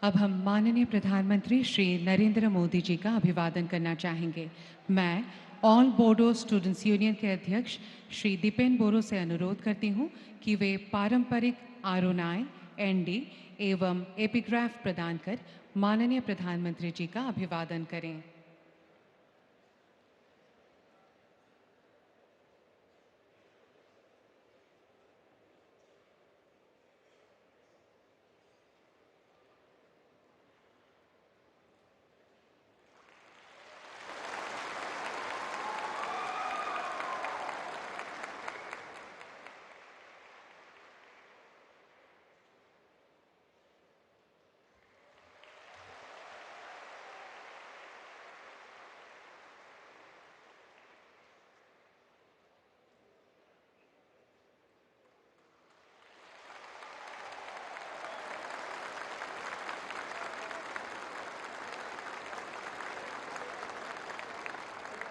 अब हम माननीय प्रधानमंत्री श्री नरेंद्र मोदी जी का अभिवादन करना चाहेंगे। मैं ऑल बोडो स्टूडेंट्स यूनियन के अध्यक्ष श्री दीपेन बोरो से अनुरोध करती हूँ कि वे पारंपरिक आरोनाएं, एनडी एवं एपिग्राफ प्रदान कर माननीय प्रधानमंत्री जी का अभिवादन करें।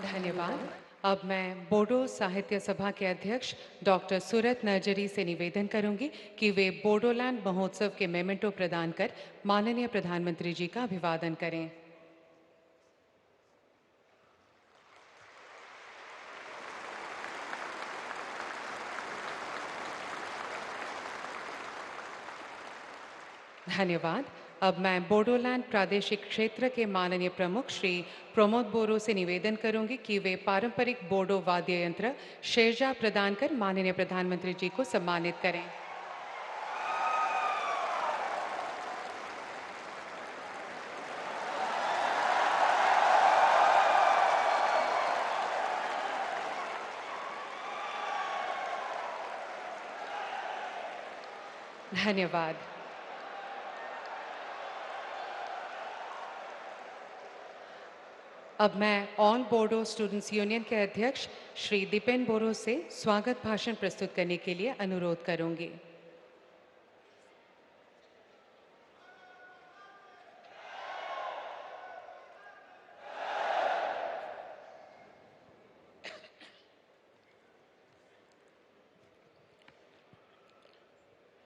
धन्यवाद। अब मैं बोडो साहित्य सभा के अध्यक्ष डॉक्टर सूरत नरजरी से निवेदन करूंगी कि वे बोडोलैंड महोत्सव के मेमेंटो प्रदान कर माननीय प्रधानमंत्री जी का अभिवादन करें। धन्यवाद। अब मैं बोडोलैंड प्रादेशिक क्षेत्र के माननीय प्रमुख श्री प्रमोद बोरो से निवेदन करूंगी कि वे पारंपरिक बोडो वाद्य यंत्र शेरजा प्रदान कर माननीय प्रधानमंत्री जी को सम्मानित करें। धन्यवाद। अब मैं ऑल बोडो स्टूडेंट्स यूनियन के अध्यक्ष श्री दीपेन बोरो से स्वागत भाषण प्रस्तुत करने के लिए अनुरोध करूंगी।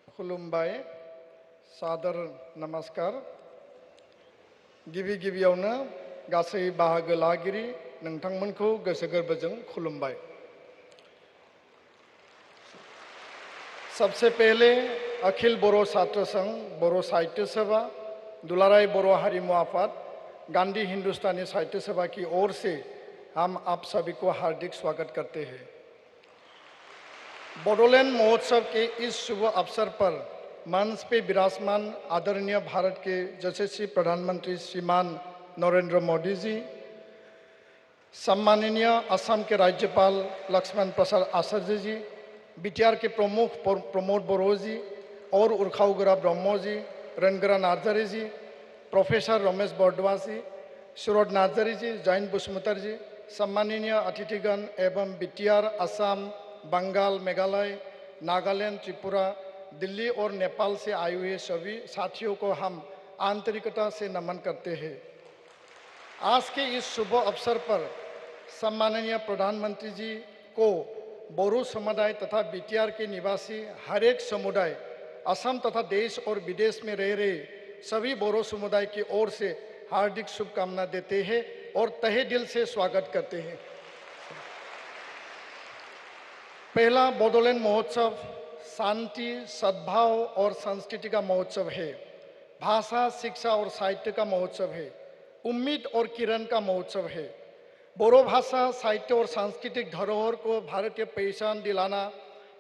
खुलुमबाय, सादर नमस्कार। गिबियावनो गासै बाहागो लागिरि नोंथांमोनखौ गोसो गोरबोजों खुलुमबाय। सबसे पहले अखिल बोरो छात्र संघ, बोरो साहित्य सभा, दुलाराय बोरो हारिमु आफाद, गांधी हिंदुस्तानी साहित्य सभा की ओर से हम आप सभी को हार्दिक स्वागत करते हैं। बोडोलैंड महोत्सव के इस शुभ अवसर पर मंच पे विराजमान आदरणीय भारत के यशस्वी प्रधानमंत्री श्रीमान नरेंद्र मोदी जी, सम्माननीय असम के राज्यपाल लक्ष्मण प्रसाद आचार्य जी, बीटीआर के प्रमुख प्रमोद बोरो जी और उर्खावगोरा ब्रह्म जी, रणगोरा नार्जारी जी, प्रोफेसर रमेश बरदवा जी, सूरज नार्जारी जी, जयंत बसुमतारी जी, सम्माननीय अतिथिगण एवं बीटीआर, असम, बंगाल, मेघालय, नागालैंड, त्रिपुरा, दिल्ली और नेपाल से आए हुए सभी साथियों को हम आंतरिकता से नमन करते हैं। आज के इस शुभ अवसर पर सम्माननीय प्रधानमंत्री जी को बोरो समुदाय तथा बीटीआर के निवासी हर एक समुदाय, असम तथा देश और विदेश में रह रहे सभी बोरो समुदाय की ओर से हार्दिक शुभकामना देते हैं और तहे दिल से स्वागत करते हैं। पहला बोडोलैंड महोत्सव शांति, सद्भाव और संस्कृति का महोत्सव है। भाषा, शिक्षा और साहित्य का महोत्सव है। उम्मीद और किरण का महोत्सव है। बोरो भाषा, साहित्य और सांस्कृतिक धरोहर को भारतीय पहचान दिलाना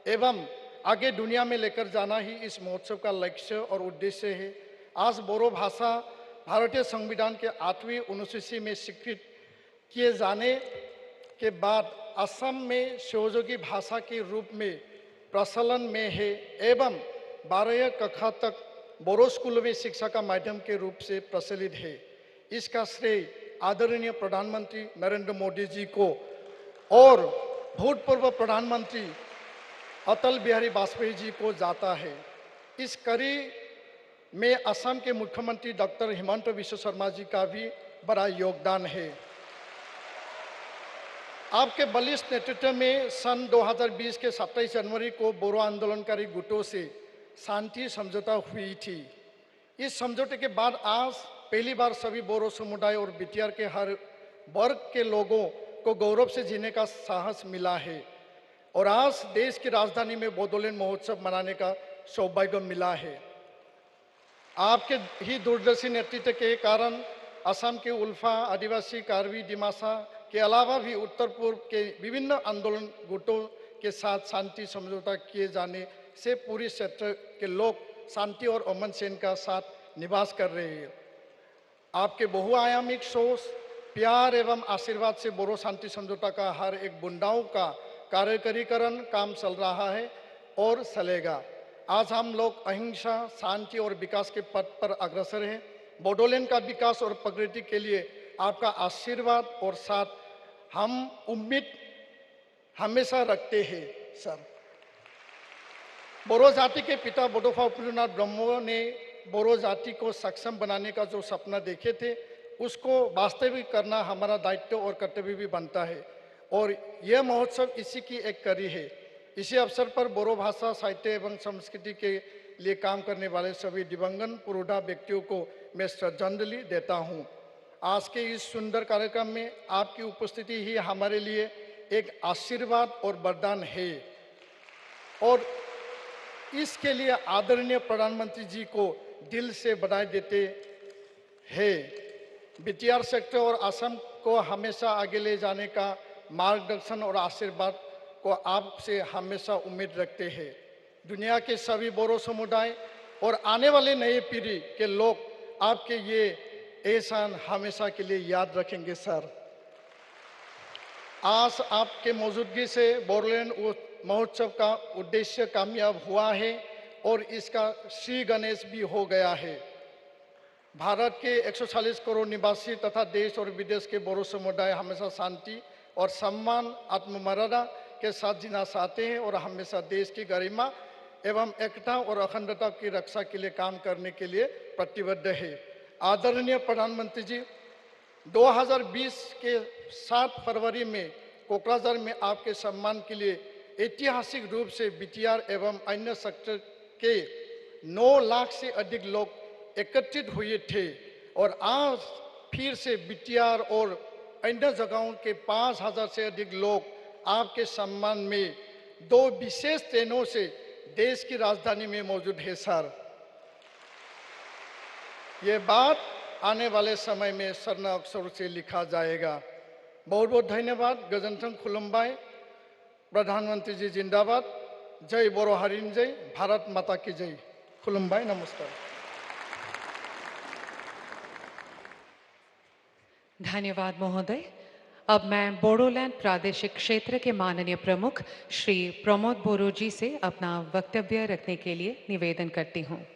एवं आगे दुनिया में लेकर जाना ही इस महोत्सव का लक्ष्य और उद्देश्य है। आज बोरो भाषा भारतीय संविधान के 8वीं अनुसूची में स्वीकृत किए जाने के बाद असम में सहयोगी भाषा के रूप में प्रचलन में है एवं 12 कक्षा तक बोरो स्कूलों में शिक्षा का माध्यम के रूप से प्रचलित है। इसका श्रेय आदरणीय प्रधानमंत्री नरेंद्र मोदी जी को और भूतपूर्व प्रधानमंत्री अटल बिहारी वाजपेयी जी को जाता है। इस कड़ी में असम के मुख्यमंत्री डॉक्टर हिमंत बिश्व शर्मा जी का भी बड़ा योगदान है। आपके बलिष्ठ नेतृत्व में सन 2020 के 27 जनवरी को बोरो आंदोलनकारी गुटों से शांति समझौता हुई थी। इस समझौते के बाद आज पहली बार सभी बोरो समुदाय और बीटीआर के हर वर्ग के लोगों को गौरव से जीने का साहस मिला है और आज देश की राजधानी में बोडोलैंड महोत्सव मनाने का सौभाग्य मिला है। आपके ही दूरदर्शी नेतृत्व के कारण असम के उल्फा, आदिवासी, कार्बी, डिमासा के अलावा भी उत्तर पूर्व के विभिन्न आंदोलन गुटों के साथ शांति समझौता किए जाने से पूरे क्षेत्र के लोग शांति और अमन चैन का साथ निवास कर रहे हैं। आपके बहुआयामिक सोच, प्यार एवं आशीर्वाद से बोरो शांति समझौता का हर एक बुंदाओं का कार्यकरीकरण काम चल रहा है और चलेगा। आज हम लोग अहिंसा, शांति और विकास के पथ पर अग्रसर हैं। बोडोलैंड का विकास और प्रगति के लिए आपका आशीर्वाद और साथ हम उम्मीद हमेशा रखते हैं सर। बोरो जाति के पिता बोडोफा उपेंद्रनाथ ब्रह्मो ने बोरो जाति को सक्षम बनाने का जो सपना देखे थे उसको वास्तविक करना हमारा दायित्व और कर्तव्य भी बनता है और यह महोत्सव इसी की एक कड़ी है। इसी अवसर पर बोरो भाषा, साहित्य एवं संस्कृति के लिए काम करने वाले सभी दिवंगत पुरोधा व्यक्तियों को मैं श्रद्धांजलि देता हूँ। आज के इस सुंदर कार्यक्रम में आपकी उपस्थिति ही हमारे लिए एक आशीर्वाद और वरदान है और इसके लिए आदरणीय प्रधानमंत्री जी को दिल से बधाई देते हैं। बीटीआर सेक्टर और असम को हमेशा आगे ले जाने का मार्गदर्शन और आशीर्वाद को आपसे हमेशा उम्मीद रखते हैं। दुनिया के सभी बोरो समुदाय और आने वाले नए पीढ़ी के लोग आपके ये एहसान हमेशा के लिए याद रखेंगे सर। आज आपके मौजूदगी से बोडोलैंड महोत्सव का उद्देश्य कामयाब हुआ है और इसका श्री गणेश भी हो गया है। भारत के 140 करोड़ निवासी तथा देश और विदेश के बोरो समुदाय हमेशा शांति और सम्मान, आत्ममर्यादा के साथ जीना चाहते हैं और हमेशा देश की गरिमा एवं एकता और अखंडता की रक्षा के लिए काम करने के लिए प्रतिबद्ध है। आदरणीय प्रधानमंत्री जी, 2020 के 7 फरवरी में कोकराझार में आपके सम्मान के लिए ऐतिहासिक रूप से बीटीआर एवं अन्य सेक्टर के 9 लाख से अधिक लोग एकत्रित हुए थे और आज फिर से बीटीआर और अन्य जगहों के 5000 से अधिक लोग आपके सम्मान में 2 विशेष ट्रेनों से देश की राजधानी में मौजूद है सर। ये बात आने वाले समय में स्वर्ण अक्षरों से लिखा जाएगा। बहुत बहुत धन्यवाद। गजनथं खुलुमबाई। प्रधानमंत्री जी जिंदाबाद। जय बोरो हारिनि जय, भारत माता की जय। खुलुमबाई, नमस्कार। धन्यवाद महोदय। अब मैं बोडोलैंड प्रादेशिक क्षेत्र के माननीय प्रमुख श्री प्रमोद बोरो जी से अपना वक्तव्य रखने के लिए निवेदन करती हूँ।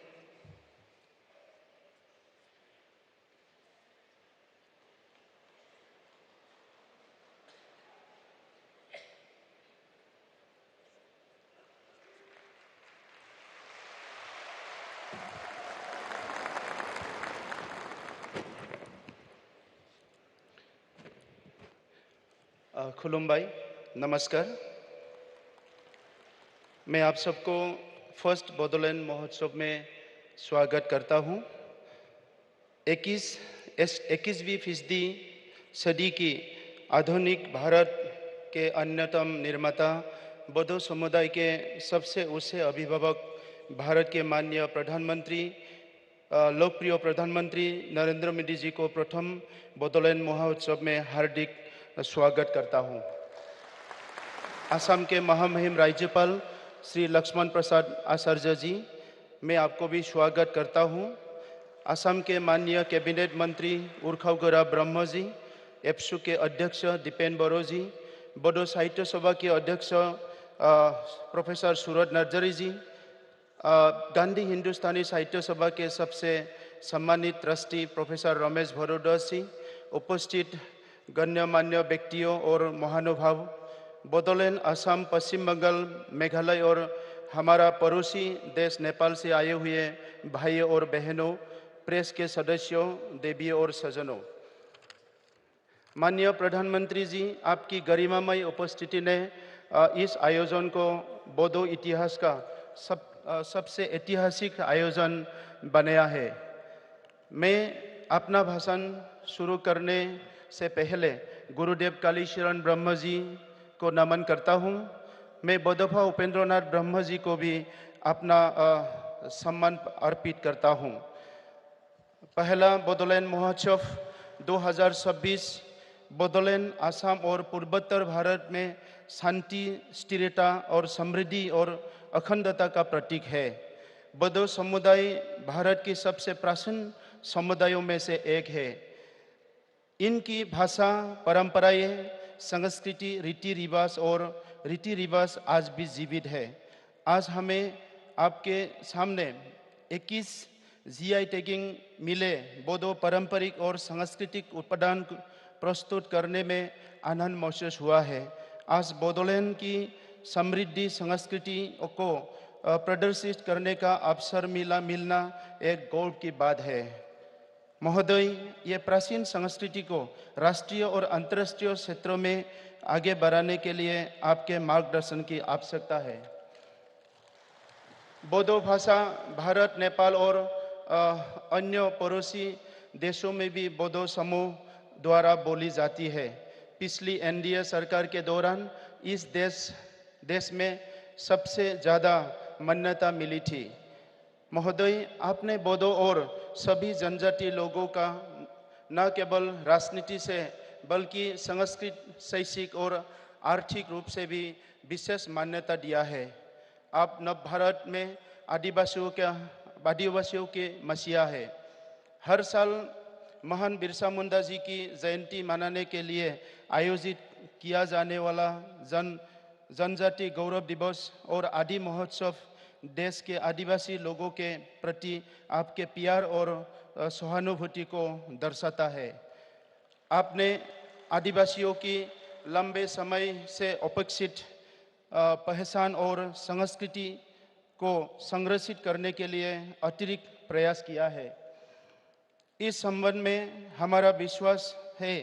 खुलुमबाई, नमस्कार। मैं आप सबको फर्स्ट बोडोलैंड महोत्सव में स्वागत करता हूं। 21वीं फीसदी सदी की आधुनिक भारत के अन्यतम निर्माता बोडो समुदाय के सबसे ऊंचे अभिभावक भारत के माननीय प्रधानमंत्री, लोकप्रिय प्रधानमंत्री नरेंद्र मोदी जी को प्रथम बोडोलैंड महोत्सव में हार्दिक स्वागत करता हूं। असम के महामहिम राज्यपाल श्री लक्ष्मण प्रसाद आचार्य जी, मैं आपको भी स्वागत करता हूं। असम के माननीय कैबिनेट मंत्री उर्खावगोरा ब्रह्म जी, एप्सु के अध्यक्ष दीपेन बोरो जी, बोडो साहित्य सभा के अध्यक्ष प्रोफेसर सूरज नर्जरी जी, गांधी हिंदुस्तानी साहित्य सभा के सबसे सम्मानित ट्रस्टी प्रोफेसर रमेश भरोदास जी, उपस्थित गण्यमान्य व्यक्तियों और महानुभाव, बोडोलैंड, असम, पश्चिम बंगाल, मेघालय और हमारा पड़ोसी देश नेपाल से आए हुए भाइयों और बहनों, प्रेस के सदस्यों, देवियों और सज्जनों। माननीय प्रधानमंत्री जी, आपकी गरिमामय उपस्थिति ने इस आयोजन को बोडो इतिहास का सबसे ऐतिहासिक आयोजन बनाया है। मैं अपना भाषण शुरू करने से पहले गुरुदेव कालीशरण ब्रह्म जी को नमन करता हूँ। मैं बोधोफा उपेंद्रनाथ ब्रह्म जी को भी अपना सम्मान अर्पित करता हूँ। पहला बोडोलैंड महोत्सव 2026 बोडोलैंड, असम और पूर्वोत्तर भारत में शांति, स्थिरता और समृद्धि और अखंडता का प्रतीक है। बोडो समुदाय भारत की सबसे प्राचीन समुदायों में से एक है। इनकी भाषा, परंपराएं, संस्कृति, रीति रिवाज आज भी जीवित है। आज हमें आपके सामने 21 जीआई टैगिंग मिले बोडो पारंपरिक और सांस्कृतिक उपादान प्रस्तुत करने में आनंद महसूस हुआ है। आज बोडोलैंड की समृद्धि संस्कृति को प्रदर्शित करने का अवसर मिलना एक गौरव की बात है। महोदय, ये प्राचीन संस्कृति को राष्ट्रीय और अंतर्राष्ट्रीय क्षेत्रों में आगे बढ़ाने के लिए आपके मार्गदर्शन की आवश्यकता है। बोडो भाषा भारत, नेपाल और अन्य पड़ोसी देशों में भी बोडो समूह द्वारा बोली जाती है। पिछली एनडीए सरकार के दौरान इस देश में सबसे ज़्यादा मान्यता मिली थी। महोदय, आपने बोडो और सभी जनजाति लोगों का न केवल राजनीति से बल्कि सांस्कृतिक, शैक्षिक और आर्थिक रूप से भी विशेष मान्यता दिया है। आप नव भारत में आदिवासियों के मसीहा है। हर साल महान बिरसा मुंडा जी की जयंती मनाने के लिए आयोजित किया जाने वाला जनजाति गौरव दिवस और आदि महोत्सव देश के आदिवासी लोगों के प्रति आपके प्यार और सहानुभूति को दर्शाता है। आपने आदिवासियों की लंबे समय से उपेक्षित पहचान और संस्कृति को संरक्षित करने के लिए अतिरिक्त प्रयास किया है। इस संबंध में हमारा विश्वास है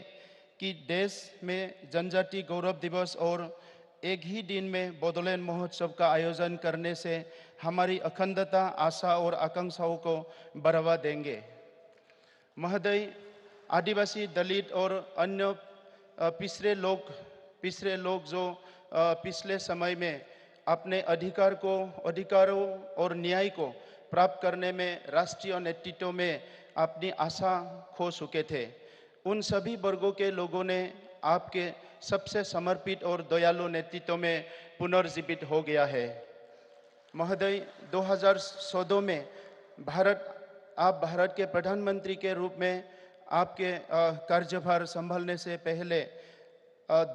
कि देश में जनजाति गौरव दिवस और एक ही दिन में बोडोलैंड महोत्सव का आयोजन करने से हमारी अखंडता, आशा और आकांक्षाओं को बढ़ावा देंगे। महोदय, आदिवासी, दलित और अन्य पिछड़े लोग जो पिछले समय में अपने अधिकारों और न्याय को प्राप्त करने में राष्ट्रीय नेतृत्व में अपनी आशा खो चुके थे, उन सभी वर्गों के लोगों ने आपके सबसे समर्पित और दयालु नेतृत्व में पुनर्जीवित हो गया है। महोदय, 2014 में आप भारत के प्रधानमंत्री के रूप में आपके कार्यभार संभालने से पहले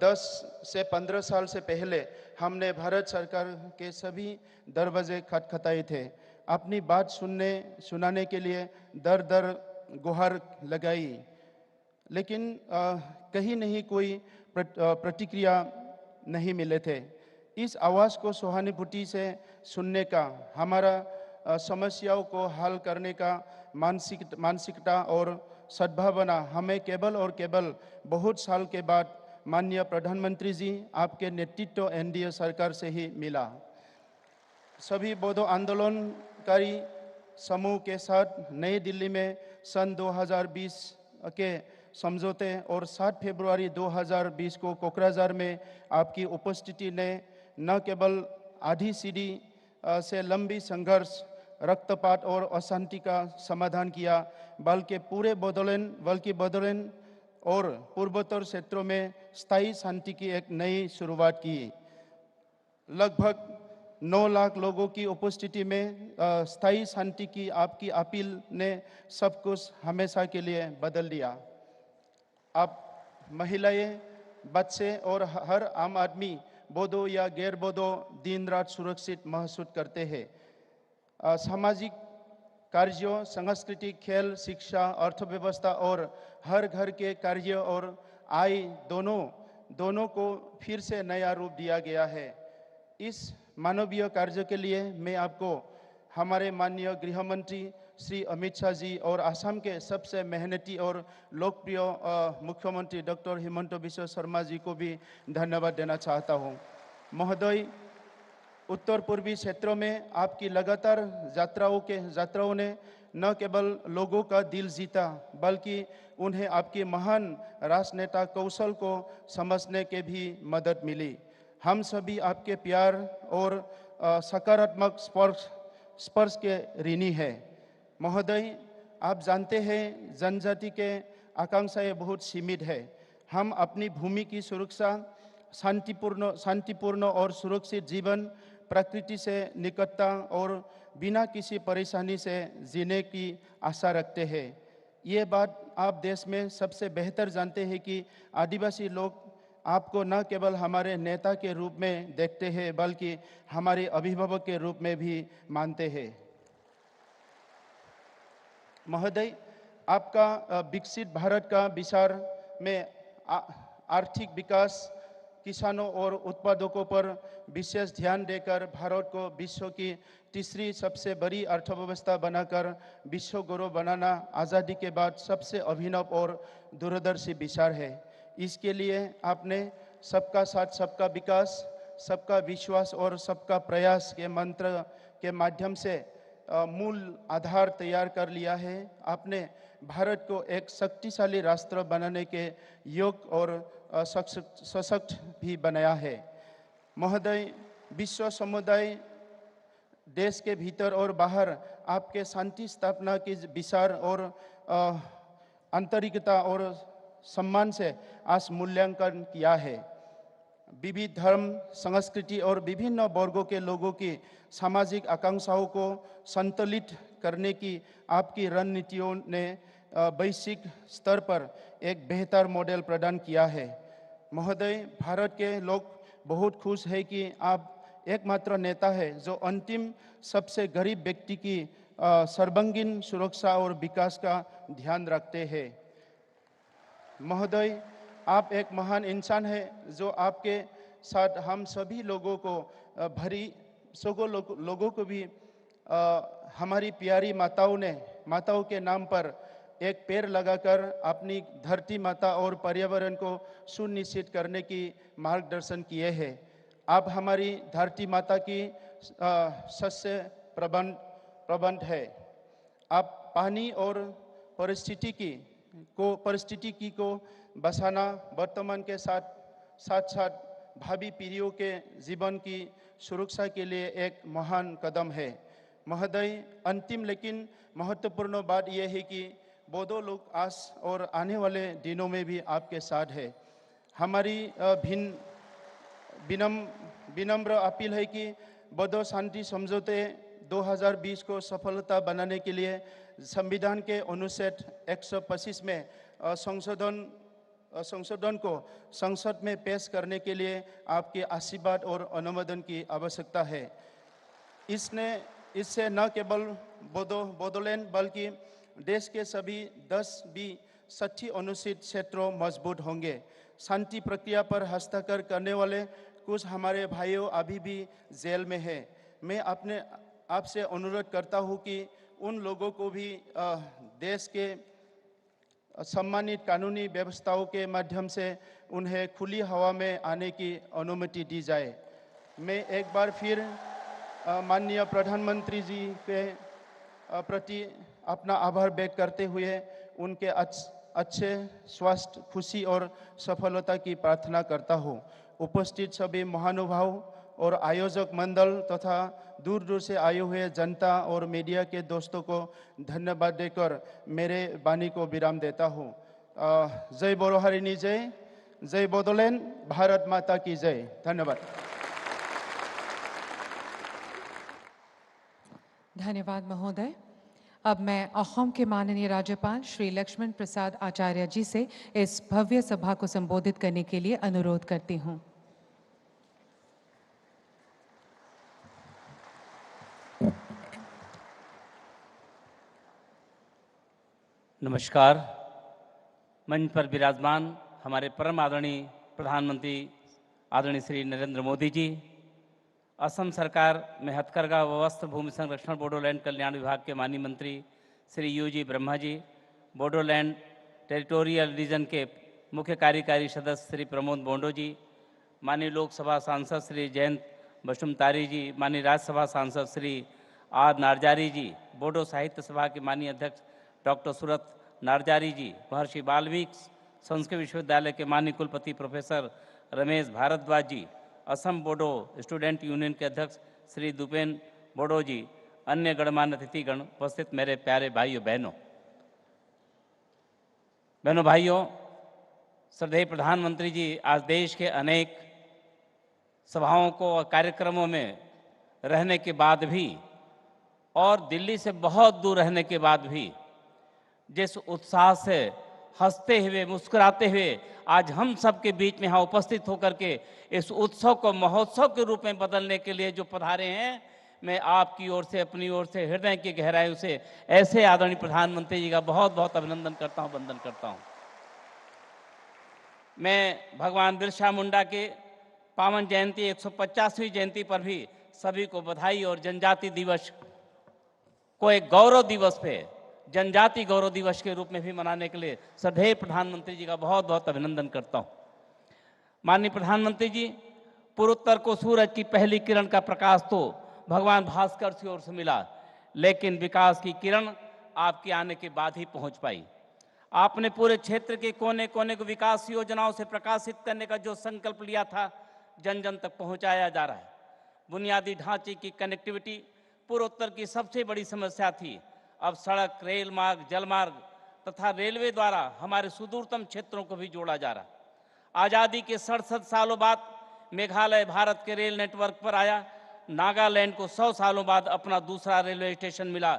10 से 15 साल से पहले हमने भारत सरकार के सभी दरवाजे खटखटाए थे। अपनी बात सुनाने के लिए दर गुहार लगाई, लेकिन कहीं नहीं कोई प्रतिक्रिया नहीं मिले थे। इस आवाज़ को सहानुभूति से सुनने का, हमारा समस्याओं को हल करने का मानसिकता और सद्भावना हमें केवल और केवल बहुत साल के बाद माननीय प्रधानमंत्री जी आपके नेतृत्व एनडीए सरकार से ही मिला। सभी बोडो आंदोलनकारी समूह के साथ नई दिल्ली में सन 2020 के समझौते और 7 फरवरी 2020 को कोकराझार में आपकी उपस्थिति ने न केवल आधी सीढ़ी से लंबी संघर्ष, रक्तपात और अशांति का समाधान किया, बल्कि बोडोलैंड और पूर्वोत्तर क्षेत्रों में स्थायी शांति की एक नई शुरुआत की। लगभग 9 लाख लोगों की उपस्थिति में स्थायी शांति की आपकी अपील ने सब कुछ हमेशा के लिए बदल दिया। आप महिलाएं, बच्चे और हर आम आदमी बोडो या गैर बोडो दिन रात सुरक्षित महसूस करते हैं। सामाजिक कार्यों, सांस्कृतिक, खेल, शिक्षा, अर्थव्यवस्था और हर घर के कार्य और आय दोनों को फिर से नया रूप दिया गया है। इस मानवीय कार्य के लिए मैं आपको हमारे माननीय गृह मंत्री श्री अमित शाह जी और असम के सबसे मेहनती और लोकप्रिय मुख्यमंत्री डॉक्टर हिमंत बिश्व शर्मा जी को भी धन्यवाद देना चाहता हूँ। महोदय, उत्तर पूर्वी क्षेत्रों में आपकी लगातार यात्राओं ने न केवल लोगों का दिल जीता बल्कि उन्हें आपके महान राजनेता कौशल को समझने के भी मदद मिली। हम सभी आपके प्यार और सकारात्मक स्पर्श के ऋणी हैं। महोदय, आप जानते हैं जनजाति के आकांक्षाएं बहुत सीमित है। हम अपनी भूमि की सुरक्षा, शांतिपूर्ण और सुरक्षित जीवन, प्रकृति से निकटता और बिना किसी परेशानी से जीने की आशा रखते हैं। ये बात आप देश में सबसे बेहतर जानते हैं कि आदिवासी लोग आपको न केवल हमारे नेता के रूप में देखते हैं बल्कि हमारे अभिभावक के रूप में भी मानते हैं। महोदय, आपका विकसित भारत का विचार में आर्थिक विकास, किसानों और उत्पादकों पर विशेष ध्यान देकर भारत को विश्व की तीसरी सबसे बड़ी अर्थव्यवस्था बनाकर विश्व गौरव बनाना आज़ादी के बाद सबसे अभिनव और दूरदर्शी विचार है। इसके लिए आपने सबका साथ सबका विकास, सबका विश्वास और सबका प्रयास के मंत्र के माध्यम से मूल आधार तैयार कर लिया है। आपने भारत को एक शक्तिशाली राष्ट्र बनाने के योग्य और सशक्त भी बनाया है। महोदय, विश्व समुदाय देश के भीतर और बाहर आपके शांति स्थापना की विचार और आंतरिकता और सम्मान से आज मूल्यांकन किया है। विविध धर्म, संस्कृति और विभिन्न वर्गों के लोगों की सामाजिक आकांक्षाओं को संतुलित करने की आपकी रणनीतियों ने वैश्विक स्तर पर एक बेहतर मॉडल प्रदान किया है। महोदय, भारत के लोग बहुत खुश हैं कि आप एकमात्र नेता है जो अंतिम सबसे गरीब व्यक्ति की सर्वांगीण सुरक्षा और विकास का ध्यान रखते हैं। महोदय, आप एक महान इंसान हैं जो आपके साथ हम सभी लोगों को लोगों को भी हमारी प्यारी माताओं के नाम पर एक पेड़ लगाकर अपनी धरती माता और पर्यावरण को सुनिश्चित करने की मार्गदर्शन किए हैं। आप हमारी धरती माता की शस्य प्रबंध है। आप पानी और परिस्थितिकी को बचाना वर्तमान के साथ भावी पीढ़ियों के जीवन की सुरक्षा के लिए एक महान कदम है। महोदय, अंतिम लेकिन महत्वपूर्ण बात यह है कि बोडो लोग आज और आने वाले दिनों में भी आपके साथ है। हमारी विनम्र अपील है कि बोडो शांति समझौते 2020 को सफलता बनाने के लिए संविधान के अनुच्छेद 125 में संशोधन को संसद में पेश करने के लिए आपके आशीर्वाद और अनुमोदन की आवश्यकता है। इससे न केवल बोडोलैंड बल्कि देश के सभी 10-60 अनुसूचित क्षेत्रों मजबूत होंगे। शांति प्रक्रिया पर हस्ताक्षर करने वाले कुछ हमारे भाइयों अभी भी जेल में हैं। मैं आपसे अनुरोध करता हूं कि उन लोगों को भी देश के सम्मानित कानूनी व्यवस्थाओं के माध्यम से उन्हें खुली हवा में आने की अनुमति दी जाए। मैं एक बार फिर माननीय प्रधानमंत्री जी के प्रति अपना आभार व्यक्त करते हुए उनके अच्छे स्वास्थ्य, खुशी और सफलता की प्रार्थना करता हूँ। उपस्थित सभी महानुभाव और आयोजक मंडल तथा दूर दूर से आए हुए जनता और मीडिया के दोस्तों को धन्यवाद देकर मेरे वाणी को विराम देता हूँ। जय बोरो हरिनी जय, जय बोडोलैंड, भारत माता की जय। धन्यवाद। धन्यवाद महोदय। अब मैं असम के माननीय राज्यपाल श्री लक्ष्मण प्रसाद आचार्य जी से इस भव्य सभा को संबोधित करने के लिए अनुरोध करती हूँ। नमस्कार। मंच पर विराजमान हमारे परम आदरणीय प्रधानमंत्री आदरणीय श्री नरेंद्र मोदी जी, असम सरकार में हथकरघा व वस्त्र भूमि संरक्षण बोडोलैंड कल्याण विभाग के माननीय मंत्री Shri UG Brahma ji, Bodoland territorial reason के मुख्य कार्यकारी सदस्य श्री प्रमोद बोंडो जी, माननीय लोकसभा सांसद श्री जयंत बसुमतारी जी, माननीय राज्यसभा सांसद श्री आर नारजारी जी, बोडो साहित्य सभा के माननीय अध्यक्ष डॉक्टर सूरत नारजारी जी, महर्षि वाल्मीकि संस्कृत विश्वविद्यालय के माननीय कुलपति प्रोफेसर रमेश भारद्वाज जी, असम बोडो स्टूडेंट यूनियन के अध्यक्ष श्री दीपेन बोडो जी, अन्य गणमान्य अतिथिगण, उपस्थित मेरे प्यारे भाइयों बहनों, श्रद्धेय प्रधानमंत्री जी आज देश के अनेक सभाओं को और कार्यक्रमों में रहने के बाद भी और दिल्ली से बहुत दूर रहने के बाद भी जिस उत्साह से हंसते हुए मुस्कुराते हुए आज हम सबके बीच में यहाँ उपस्थित होकर के इस उत्सव को महोत्सव के रूप में बदलने के लिए जो पधारे हैं, मैं आपकी ओर से, अपनी ओर से, हृदय की गहराइयों से ऐसे आदरणीय प्रधानमंत्री जी का बहुत बहुत अभिनंदन करता हूँ, वंदन करता हूँ। मैं भगवान बिरसा मुंडा के पावन जयंती 150वीं जयंती पर भी सभी को बधाई और जनजाति दिवस को एक गौरव दिवस पे, जनजाति गौरव दिवस के रूप में भी मनाने के लिए श्रद्धेय प्रधानमंत्री जी का बहुत बहुत अभिनंदन करता हूँ। माननीय प्रधानमंत्री जी, पूर्वोत्तर को सूरज की पहली किरण का प्रकाश तो भगवान भास्कर की ओर से मिला, लेकिन विकास की किरण आपके आने के बाद ही पहुंच पाई। आपने पूरे क्षेत्र के कोने कोने को विकास योजनाओं से प्रकाशित करने का जो संकल्प लिया था, जन जन तक पहुंचाया जा रहा है। बुनियादी ढांचे की कनेक्टिविटी पूर्वोत्तर की सबसे बड़ी समस्या थी। अब सड़क, रेल मार्ग, जलमार्ग तथा रेलवे द्वारा हमारे सुदूरतम क्षेत्रों को भी जोड़ा जा रहा है। आज़ादी के 67 सालों बाद मेघालय भारत के रेल नेटवर्क पर आया। नागालैंड को 100 सालों बाद अपना दूसरा रेलवे स्टेशन मिला।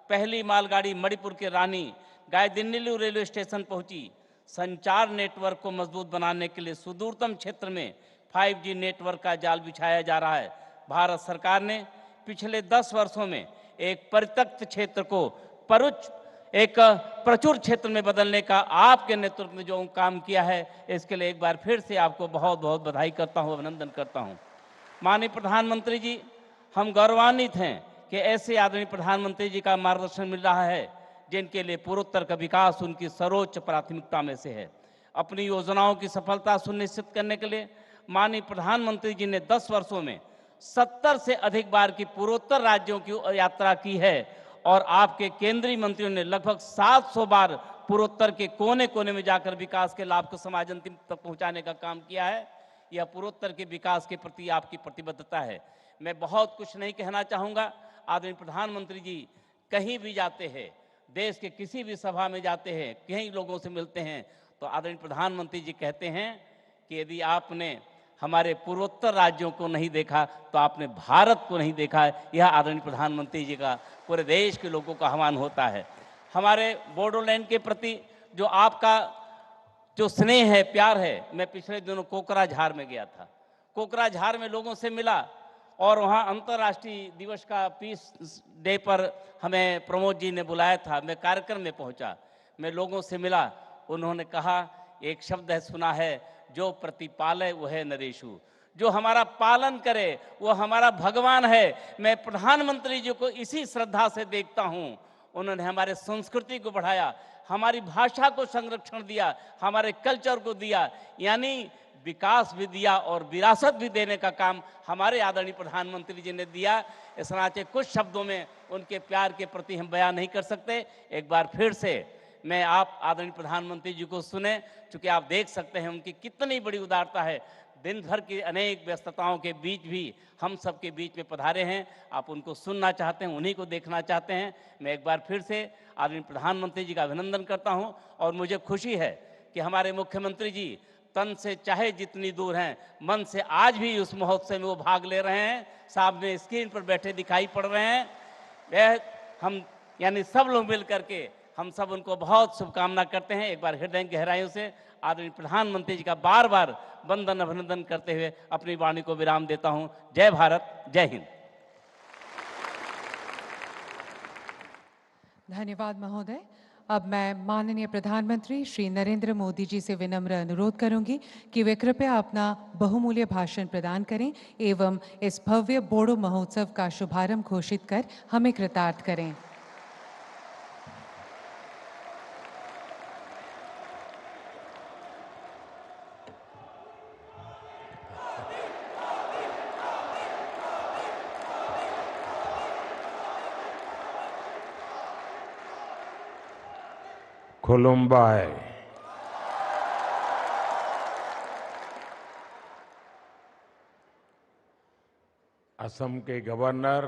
पहली मालगाड़ी मणिपुर के रानी गायदिन्नीलू रेलवे स्टेशन पहुंची। संचार नेटवर्क को मजबूत बनाने के लिए सुदूरतम क्षेत्र में 5G नेटवर्क का जाल बिछाया जा रहा है। भारत सरकार ने पिछले 10 वर्षों में एक परित्यक्त क्षेत्र को एक प्रचुर क्षेत्र में बदलने का आपके नेतृत्व में जो काम किया है, इसके लिए एक बार फिर से आपको बहुत बहुत बधाई करता हूं, अभिनंदन करता हूं। माननीय प्रधानमंत्री जी, हम गौरवान्वित हैं कि ऐसे आदरणीय प्रधानमंत्री जी का मार्गदर्शन मिल रहा है जिनके लिए पूर्वोत्तर का विकास उनकी सर्वोच्च प्राथमिकता में से है। अपनी योजनाओं की सफलता सुनिश्चित करने के लिए माननीय प्रधानमंत्री जी ने 10 वर्षों में 70 से अधिक बार की पूर्वोत्तर राज्यों की यात्रा की है और आपके केंद्रीय मंत्रियों ने लगभग 700 बार पूर्वोत्तर के कोने कोने में जाकर विकास के लाभ को समाज अंतिम तक पहुंचाने का काम किया है। यह पूर्वोत्तर के विकास के प्रति आपकी प्रतिबद्धता है। मैं बहुत कुछ नहीं कहना चाहूँगा। आदरणीय प्रधानमंत्री जी कहीं भी जाते हैं, देश के किसी भी सभा में जाते हैं, कई लोगों से मिलते हैं, तो आदरणीय प्रधानमंत्री जी कहते हैं कि यदि आपने हमारे पूर्वोत्तर राज्यों को नहीं देखा तो आपने भारत को नहीं देखा है। यह आदरणीय प्रधानमंत्री जी का पूरे देश के लोगों का आह्वान होता है। हमारे बोडोलैंड के प्रति जो आपका जो स्नेह है, प्यार है, मैं पिछले दिनों कोकराझार में गया था। कोकराझार में लोगों से मिला और वहाँ अंतर्राष्ट्रीय दिवस का पीस डे पर हमें प्रमोद जी ने बुलाया था। मैं कार्यक्रम में पहुँचा, मैं लोगों से मिला। उन्होंने कहा, एक शब्द है सुना है, जो प्रतिपालय वह है नरेशु, जो हमारा पालन करे वो हमारा भगवान है। मैं प्रधानमंत्री जी को इसी श्रद्धा से देखता हूँ। उन्होंने हमारे संस्कृति को बढ़ाया, हमारी भाषा को संरक्षण दिया, हमारे कल्चर को दिया, यानी विकास भी दिया और विरासत भी देने का काम हमारे आदरणीय प्रधानमंत्री जी ने दिया। इस नाते कुछ शब्दों में उनके प्यार के प्रति हम बयान नहीं कर सकते। एक बार फिर से मैं आप आदरणीय प्रधानमंत्री जी को सुने, चूँकि आप देख सकते हैं उनकी कितनी बड़ी उदारता है। दिन भर की अनेक व्यस्तताओं के बीच भी हम सबके बीच में पधारे हैं। आप उनको सुनना चाहते हैं, उन्हीं को देखना चाहते हैं। मैं एक बार फिर से आदरणीय प्रधानमंत्री जी का अभिनंदन करता हूं और मुझे खुशी है कि हमारे मुख्यमंत्री जी तन से चाहे जितनी दूर हैं, मन से आज भी उस महोत्सव में वो भाग ले रहे हैं। सामने स्क्रीन पर बैठे दिखाई पड़ रहे हैं। वह हम यानी सब लोग मिल करके हम सब उनको बहुत शुभकामना करते हैं। एक बार हृदय गहराइयों से आदरणीय प्रधानमंत्री जी का बार बार वंदन अभिनंदन करते हुए अपनी वाणी को विराम देता हूं। जय भारत, जय हिंद। धन्यवाद महोदय। अब मैं माननीय प्रधानमंत्री श्री नरेंद्र मोदी जी से विनम्र अनुरोध करूंगी कि वे कृपया अपना बहुमूल्य भाषण प्रदान करें एवं इस भव्य बोडो महोत्सव का शुभारंभ घोषित कर हमें कृतार्थ करें। खुलुम्बाई। असम के गवर्नर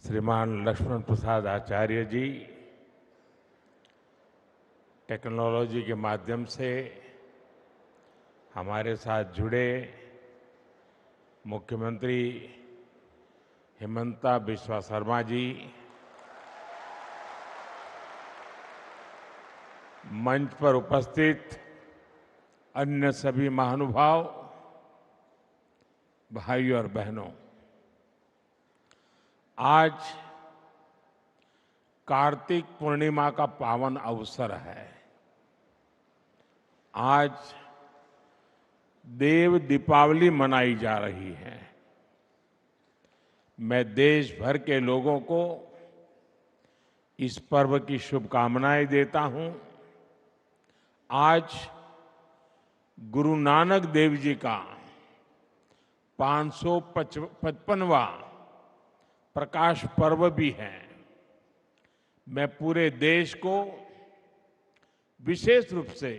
श्रीमान लक्ष्मण प्रसाद आचार्य जी टेक्नोलॉजी के माध्यम से हमारे साथ जुड़े मुख्यमंत्री हिमंता बिस्वा शर्मा जी, मंच पर उपस्थित अन्य सभी महानुभाव, भाइयों और बहनों, आज कार्तिक पूर्णिमा का पावन अवसर है। आज देव दीपावली मनाई जा रही है। मैं देश भर के लोगों को इस पर्व की शुभकामनाएं देता हूं। आज गुरु नानक देव जी का 555वां प्रकाश पर्व भी है। मैं पूरे देश को, विशेष रूप से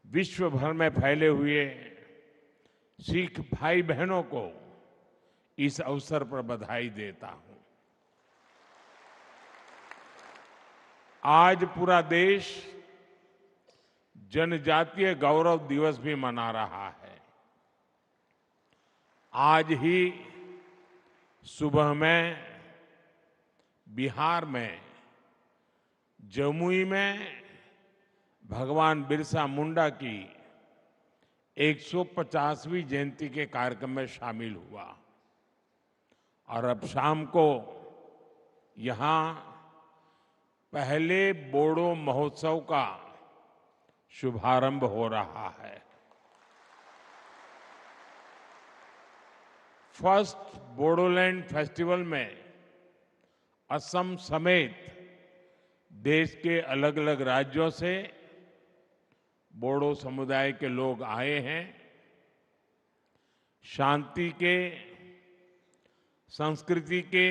विश्व भर में फैले हुए सिख भाई बहनों को इस अवसर पर बधाई देता हूं। आज पूरा देश जनजातीय गौरव दिवस भी मना रहा है। आज ही सुबह में बिहार में जमुई में भगवान बिरसा मुंडा की 150वीं जयंती के कार्यक्रम में शामिल हुआ और अब शाम को यहां पहले बोडो महोत्सव का शुभारंभ हो रहा है। फर्स्ट बोडोलैंड फेस्टिवल में असम समेत देश के अलग अलग राज्यों से बोडो समुदाय के लोग आए हैं। शांति के, संस्कृति के,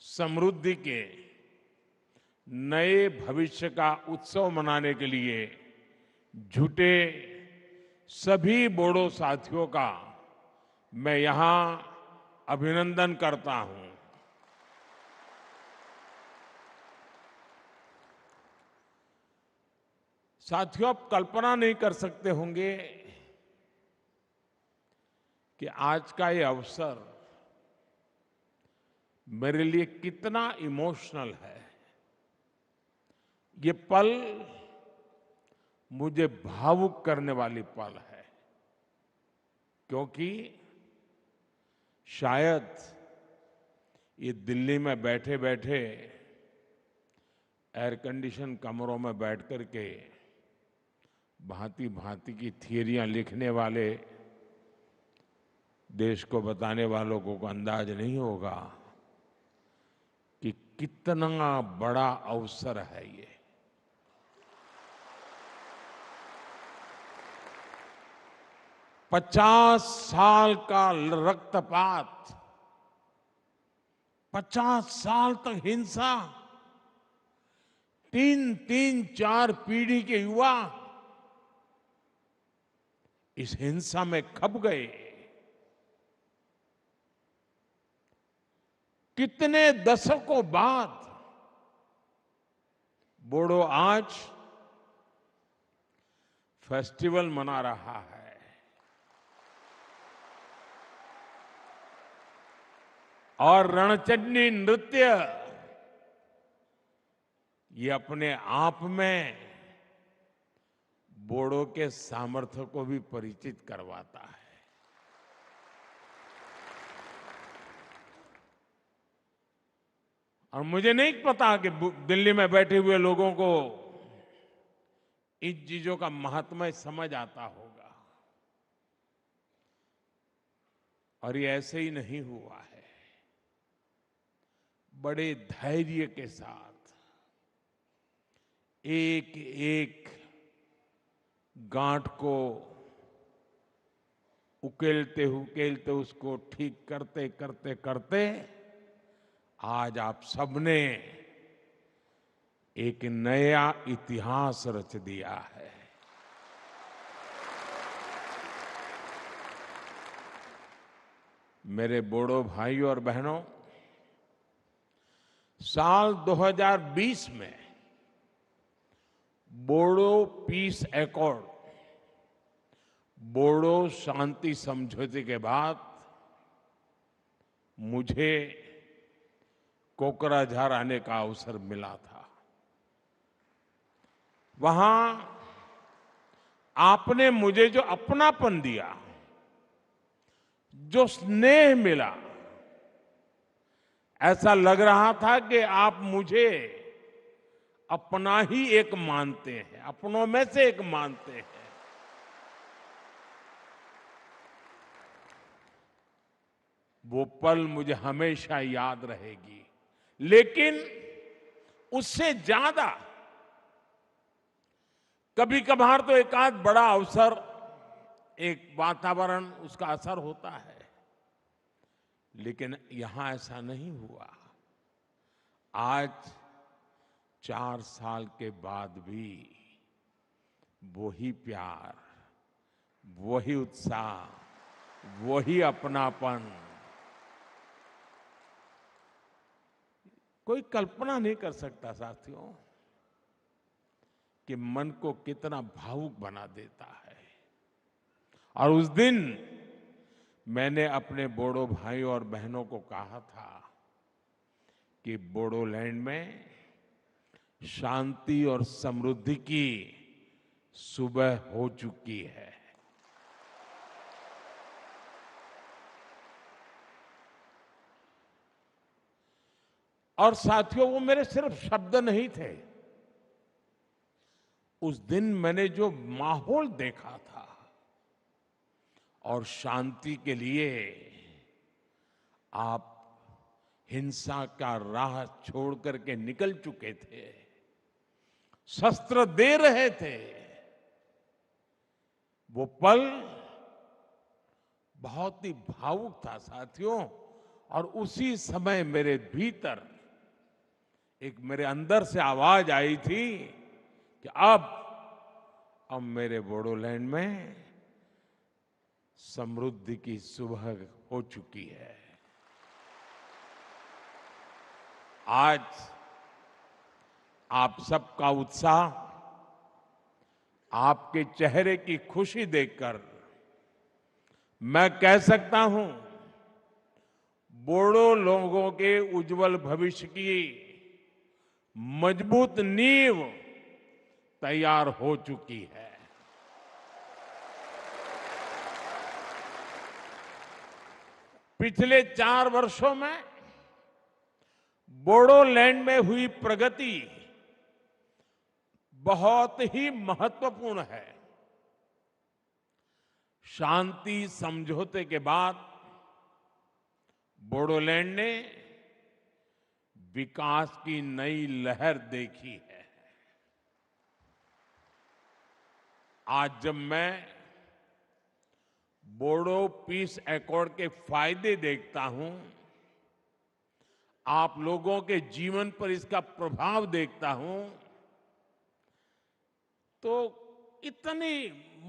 समृद्धि के नए भविष्य का उत्सव मनाने के लिए जुटे सभी बोडो साथियों का मैं यहां अभिनंदन करता हूं। साथियों, आप कल्पना नहीं कर सकते होंगे कि आज का ये अवसर मेरे लिए कितना इमोशनल है। ये पल मुझे भावुक करने वाली पल है, क्योंकि शायद ये दिल्ली में बैठे बैठे एयर कंडीशन कमरों में बैठ करके भांति भांति की थियरियां लिखने वाले देश को बताने वालों को अंदाज नहीं होगा कि कितना बड़ा अवसर है ये। पचास साल का रक्तपात, 50 साल तक हिंसा, 3-4 पीढ़ी के युवा इस हिंसा में खप गए। कितने दशकों बाद बोडो आज फेस्टिवल मना रहा है। और रणचंडी नृत्य ये अपने आप में बोडो के सामर्थ्य को भी परिचित करवाता है। और मुझे नहीं पता कि दिल्ली में बैठे हुए लोगों को इन चीजों का महात्म्य समझ आता होगा, और ये ऐसे ही नहीं हुआ है। बड़े धैर्य के साथ एक एक गांठ को उकेलते उकेलते उसको ठीक करते करते करते आज आप सबने एक नया इतिहास रच दिया है। मेरे बोडो भाइयों और बहनों, साल 2020 में बोडो पीस एकॉर्ड, बोडो शांति समझौते के बाद मुझे कोकराझार आने का अवसर मिला था। वहां आपने मुझे जो अपनापन दिया, जो स्नेह मिला, ऐसा लग रहा था कि आप मुझे अपना ही एक मानते हैं, अपनों में से एक मानते हैं। वो पल मुझे हमेशा याद रहेगी। लेकिन उससे ज्यादा कभी कभार तो एक आध बड़ा अवसर, एक वातावरण, उसका असर होता है, लेकिन यहां ऐसा नहीं हुआ। आज 4 साल के बाद भी वही प्यार, वही उत्साह, वही अपनापन। कोई कल्पना नहीं कर सकता साथियों कि मन को कितना भावुक बना देता है। और उस दिन मैंने अपने बोडो भाइयों और बहनों को कहा था कि बोडोलैंड में शांति और समृद्धि की सुबह हो चुकी है। और साथियों, वो मेरे सिर्फ शब्द नहीं थे। उस दिन मैंने जो माहौल देखा था, और शांति के लिए आप हिंसा का राह छोड़ करके निकल चुके थे, शस्त्र दे रहे थे, वो पल बहुत ही भावुक था साथियों। और उसी समय मेरे भीतर एक, मेरे अंदर से आवाज आई थी कि अब मेरे बोडोलैंड में समृद्धि की सुबह हो चुकी है। आज आप सबका उत्साह, आपके चेहरे की खुशी देखकर मैं कह सकता हूं, बोडो लोगों के उज्जवल भविष्य की मजबूत नींव तैयार हो चुकी है। पिछले 4 वर्षों में बोडोलैंड में हुई प्रगति बहुत ही महत्वपूर्ण है। शांति समझौते के बाद बोडोलैंड ने विकास की नई लहर देखी है। आज जब मैं बोडो पीस एकॉर्ड के फायदे देखता हूं, आप लोगों के जीवन पर इसका प्रभाव देखता हूं, तो इतनी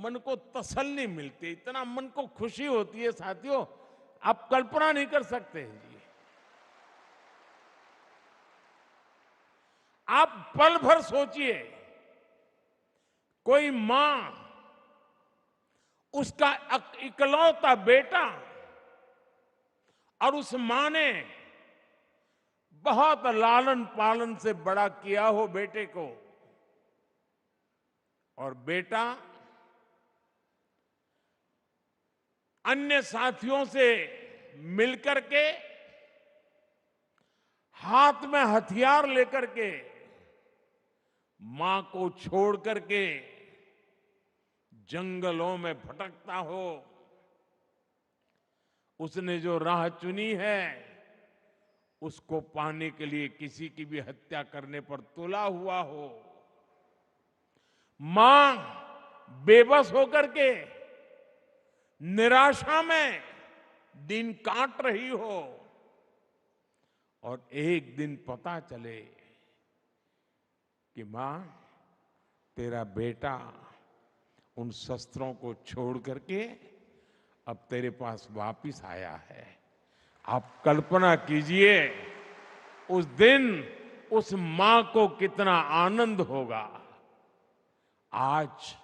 मन को तसल्ली मिलती है, इतना मन को खुशी होती है साथियों, आप कल्पना नहीं कर सकते हैं जी। आप पल भर सोचिए, कोई मां उसका इकलौता बेटा, और उस मां ने बहुत लालन पालन से बड़ा किया हो बेटे को, और बेटा अन्य साथियों से मिलकर के, हाथ में हथियार लेकर के, मां को छोड़ करके जंगलों में भटकता हो, उसने जो राह चुनी है, उसको पाने के लिए किसी की भी हत्या करने पर तुला हुआ हो, मां बेबस होकर के निराशा में दिन काट रही हो, और एक दिन पता चले कि मां, तेरा बेटा उन शस्त्रों को छोड़ करके अब तेरे पास वापिस आया है। आप कल्पना कीजिए उस दिन उस मां को कितना आनंद होगा। आज